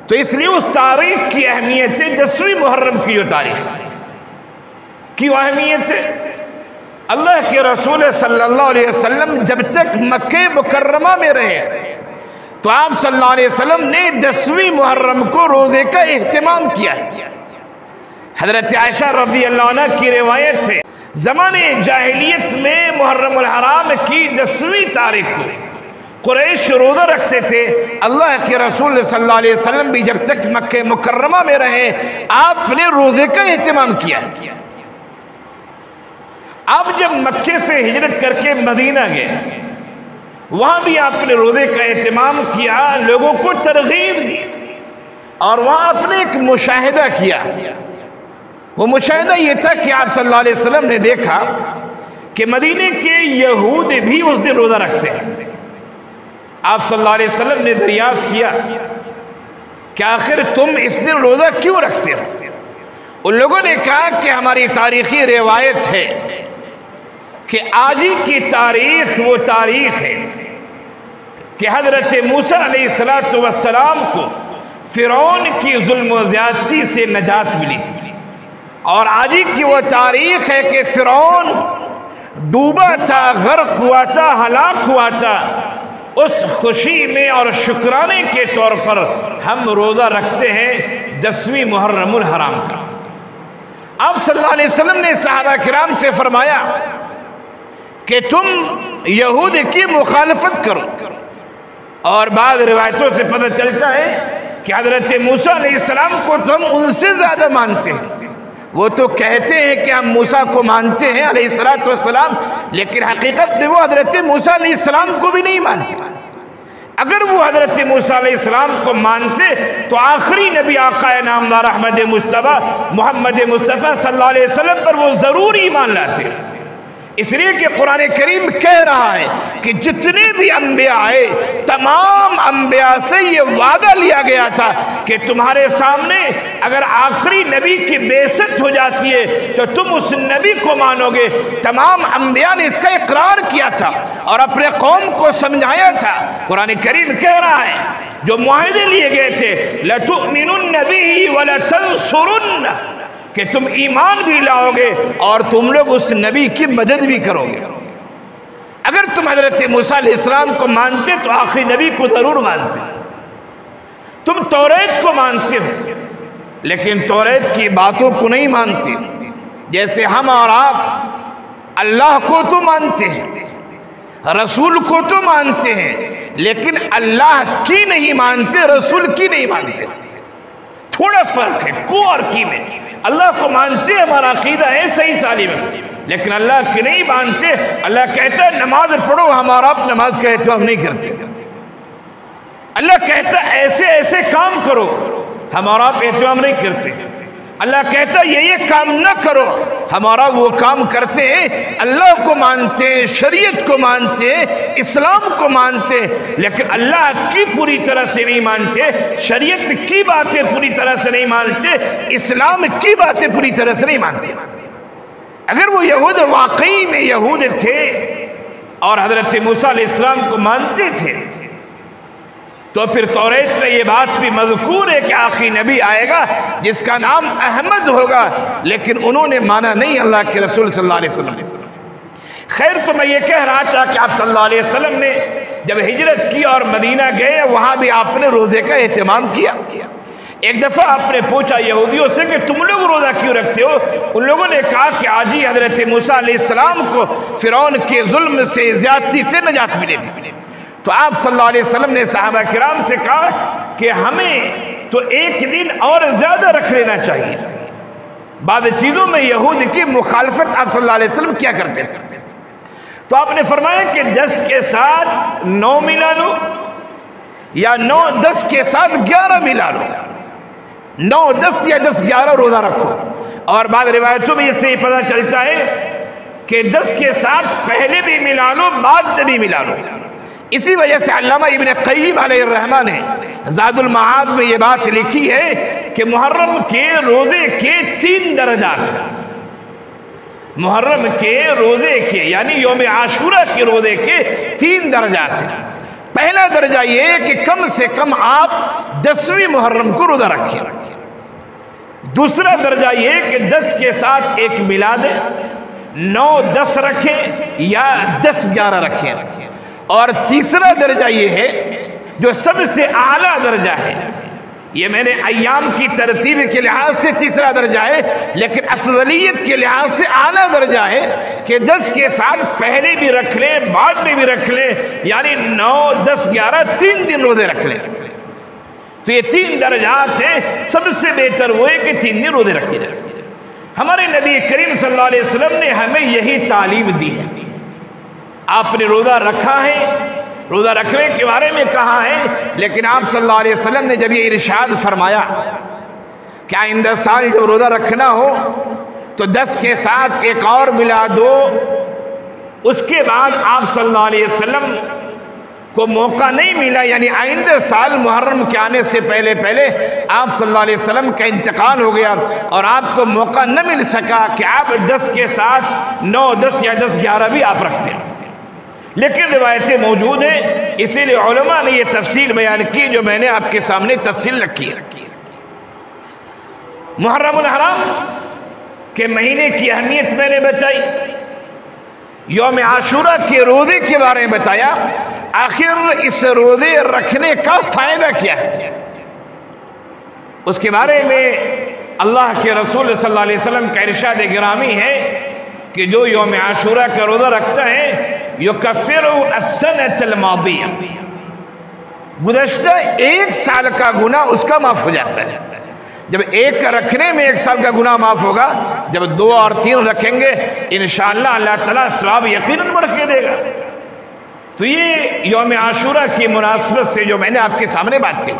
تو اس لیے اس تاریخ کی اہمیت ہے، 10ویں محرم کی جو تاریخ کی وہ اہمیت ہے، اللہ کے رسول صلی اللہ علیہ وسلم جب تک مکہ مکرمہ میں رہے تو آپ صلی اللہ علیہ وسلم نے 10ویں محرم کو روزے کا اہتمام کیا ہے۔ حضرت عائشہ رضی اللہ عنہ کی روایت ہے، زمانے جاہلیت میں محرم الحرام کی 10ویں تاریخ کو قریش روزہ رکھتے تھے۔ اللہ کے رسول صلی اللہ علیہ وسلم بھی جب تک مکہ مکرمہ میں رہے آپ نے روزے کا اہتمام کیا۔ آپ جب مکے سے ہجرت کر کے مدینہ گئے وہاں بھی آپ نے روزے کا اہتمام کیا، لوگوں کو ترغیب دی، اور وہاں آپ نے ایک مشاہدہ کیا۔ وہ مشاہدہ یہ تھا کہ آپ صلی اللہ علیہ وسلم نے دیکھا کہ مدینے کے یہود بھی اس دن روزہ رکھتے ہیں۔ آپ صلی اللہ علیہ وسلم نے دریافت کیا کہ آخر تم اس دن روزہ کیوں رکھتے ہو؟ ان لوگوں نے کہا کہ ہماری تاریخی روایت ہے کہ آج ہی کی تاریخ وہ تاریخ ہے کہ حضرت موسیٰ علیہ السلام کو فرعون کی ظلم و زیادتی سے نجات ملی تھی، اور آج ہی کی وہ تاریخ ہے کہ فرعون ڈوبا تھا، غرق ہوا تھا، ہلاک ہوا تھا۔ اس خوشی میں اور شکرانے کے طور پر ہم روزہ رکھتے ہیں 10ویں محرم الحرام کا۔ آپ صلی اللہ علیہ وسلم نے صحابہ کرام سے فرمایا کہ تم یہود کی مخالفت کرو، اور بعض روایتوں سے پتہ چلتا ہے کہ حضرت موسیٰ علیہ السلام کو تو ہم ان سے زیادہ مانتے ہیں۔ وہ تو کہتے ہیں کہ ہم موسیٰ کو مانتے ہیں علیہ السلام، لیکن حقیقت میں وہ حضرت موسیٰ علیہ السلام کو بھی نہیں مانتے۔ اگر وہ حضرت موسیٰ علیہ السلام کو مانتے تو آخری نبی آقا نامدار احمد مصطفیٰ محمد مصطفیٰ صلی اللہ علیہ وسلم پر وہ ضرور ایمان لاتے۔ اس لیے کہ قرآن کریم کہہ رہا ہے کہ جتنے بھی انبیاء آئے تمام انبیاء سے یہ وعدہ لیا گیا تھا کہ تمہارے سامنے اگر آخری نبی کی بعثت ہو جاتی ہے تو تم اس نبی کو مانو گے۔ تمام انبیاء نے اس کا اقرار کیا تھا اور اپنے قوم کو سمجھایا تھا۔ قرآن کریم کہہ رہا ہے جو معاہدے لیے گئے تھے لَتُؤْمِنُنَّ بِهِ وَلَتَنْصُرُنَّ، کہ تم ایمان بھی لاؤ گے اور تم لوگ اس نبی کی مدد بھی کرو گے۔ اگر تم حضرت موسیٰ علیہ السلام کو مانتے تو آخری نبی کو ضرور مانتے۔ تم توریت کو مانتے ہو لیکن توریت کی باتوں کو نہیں مانتے، جیسے ہم اور آپ اللہ کو تو مانتے ہیں، رسول کو تو مانتے ہیں، لیکن اللہ کی نہیں مانتے، رسول کی نہیں مانتے۔ تھوڑا فرق ہے کو اور کی میں۔ اللہ کو مانتے ہمارا عقیدہ ہے صحیح سالم ہے، لیکن اللہ کی نہیں مانتے۔ اللہ کہتا ہے نماز پڑھو، ہمارا آپ نماز کہتے ہو ہم نہیں کرتے۔ اللہ کہتا ہے ایسے ایسے کام کرو، ہمارا آپ اہتمام نہیں کرتے۔ اللہ کہتا ہے یہ کام نہ کرو، ہمارا وہ کام کرتے ہیں۔ اللہ کو مانتے ہیں، شریعت کو مانتے ہیں، اسلام کو مانتے ہیں، لیکن اللہ کی پوری طرح سے نہیں مانتے، شریعت کی باتیں پوری طرح سے نہیں مانتے، اسلام کی باتیں پوری طرح سے نہیں مانتے۔ اگر وہ یہود واقعی میں یہود تھے اور حضرت موسیٰ علیہ السلام کو مانتے تھے تو پھر توریت میں یہ بات بھی مذکور ہے کہ آخری نبی آئے گا جس کا نام احمد ہوگا، لیکن انہوں نے مانا نہیں اللہ کے رسول صلی اللہ علیہ وسلم۔ خیر تو میں یہ کہہ رہا تھا کہ آپ صلی اللہ علیہ وسلم نے جب ہجرت کی اور مدینہ گئے وہاں بھی آپ نے روزے کا اہتمام کیا۔ ایک دفعہ آپ نے پوچھا یہودیوں سے کہ تم لوگ روزہ کیوں رکھتے ہو؟ ان لوگوں نے کہا کہ آج ہی حضرت موسیٰ علیہ السلام کو فرعون کے ظلم سے زیادتی سے نجات ملے تھی۔ تو آپ صلی اللہ علیہ وسلم نے صحابہ کرام سے کہا کہ ہمیں تو ایک دن اور زیادہ رکھ لینا چاہیے۔ بعض چیزوں میں یہود کی مخالفت آپ صلی اللہ علیہ وسلم کیا کرتے تھے، تو آپ نے فرمایا کہ 10 کے ساتھ 9 ملا لو، یا 10 کے ساتھ 11 ملا لو، 9 10 یا 10 11 روزہ رکھو۔ اور بعض روایتوں میں اس سے یہ پتہ چلتا ہے کہ 10 کے ساتھ پہلے بھی ملا لو بعد میں بھی ملا لو۔ اسی وجہ سے علامہ ابن قیم علیہ الرحمہ نے زاد المعاد میں یہ بات لکھی ہے کہ محرم کے روزے کے 3 درجات ہیں۔ محرم کے روزے کے یعنی یوم عاشورہ کے روزے کے 3 درجات ہیں۔ پہلا درجہ یہ ہے کہ کم سے کم آپ 10ویں محرم کو روزہ رکھیں۔ دوسرا درجہ یہ ہے کہ 10 کے ساتھ ایک ملا دیں، 9-10 رکھیں یا 10-11 رکھیں۔ اور تیسرا درجہ یہ ہے جو سب سے اعلیٰ درجہ ہے، یہ میں نے ایام کی ترتیب کے لحاظ سے تیسرا درجہ ہے، لیکن افضلیت کے لحاظ سے اعلیٰ درجہ ہے کہ 10 کے ساتھ پہلے بھی رکھ لیں، بعد میں بھی رکھ لیں، یعنی 9, 10, 11 3 دن روزے رکھ لیں۔ تو یہ 3 درجات ہیں، سب سے بہتر وہ ہے کہ 3 دن روزے رکھے جائیں۔ ہمارے نبی کریم صلی اللہ علیہ وسلم نے ہمیں یہی تعلیم دی ہے۔ آپ نے روزہ رکھا ہے، روزہ رکھنے کے بارے میں کہا ہے، لیکن آپ صلی اللہ علیہ وسلم نے جب یہ ارشاد فرمایا کہ آئندہ سال جو روزہ رکھنا ہو تو 10 کے ساتھ ایک اور ملا دو، اس کے بعد آپ صلی اللہ علیہ وسلم کو موقع نہیں ملا، یعنی آئندہ سال محرم کے آنے سے پہلے آپ صلی اللہ علیہ وسلم کا انتقال ہو گیا اور آپ کو موقع نہ مل سکا کہ آپ 10 کے ساتھ 9, 10 یا 10, 11 بھی آپ رکھتے ہیں۔ لیکن روایتیں موجود ہیں، اسی لیے علماء نے یہ تفصیل بیان کی جو میں نے آپ کے سامنے تفصیل رکھی ہے۔ محرم الحرام کے مہینے کی اہمیت میں نے بتائی، یوم عاشورہ کے روزے کے بارے میں بتایا، آخر اس روزے رکھنے کا فائدہ کیا ہے اس کے بارے میں اللہ کے رسول صلی اللہ علیہ وسلم کا ارشاد گرامی ہے کہ جو یوم عاشورہ کا روزہ رکھتا ہے یکفر السنۃ الماضیہ، گزشتہ 1 سال کا گناہ اس کا معاف ہو جاتا ہے۔ جب ایک رکھنے میں 1 سال کا گناہ معاف ہوگا، جب 2 اور 3 رکھیں گے انشاءاللہ اللہ تعالیٰ ثواب یقیناً بڑھ کے دے گا۔ تو یہ یوم عاشورہ کی مناسبت سے جو میں نے آپ کے سامنے بات کی۔